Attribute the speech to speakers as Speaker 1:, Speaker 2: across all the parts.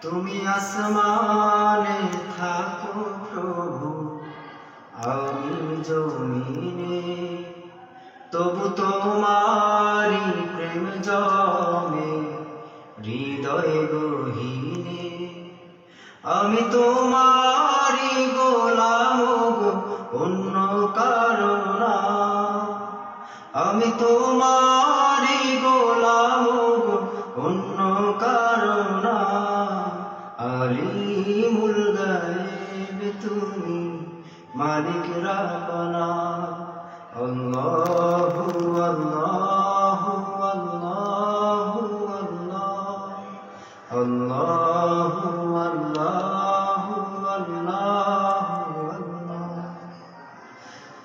Speaker 1: তুমি আসমানে থাকো প্রভু, আমি জমিনে, তবু তোমারি প্রেম জমে হৃদয় গহীনে। আমি তোমারি গোলাম গো, অন্য কারো না। আমি তোমারি গোলাম গো, অন্য কারো না। আলিমুল গায়ব তুমি, মালিক রাব্বানা। আল্লাহু আল্লাহু আল্লাহু আল্লাহ, আল্লাহু আল্লাহু আল্লাহু আল্লাহ।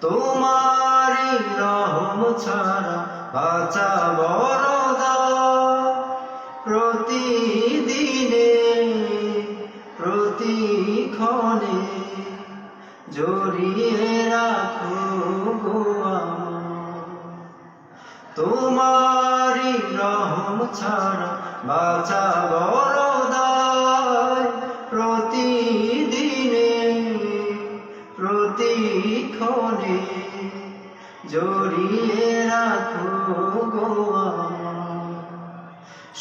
Speaker 1: তোমারি রহম ছাড়া বাঁচা বড় দায়, প্রতিদিনে প্রতিক্ষণে জড়িয়ে রাখো গো আমায়। তোমারি রহম ছাড়া বাঁচা বড় দায়, প্রতিদিনে প্রতিক্ষণে জড়িয়ে রাখো গো আমায়।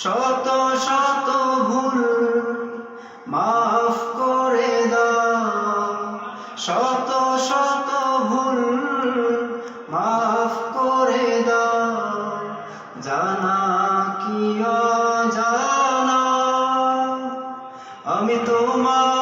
Speaker 1: শত শত ভুল মাফ করে দাও, শত শত ভুল মাফ করে দাও, জানা কি অজানা। আমি তোমার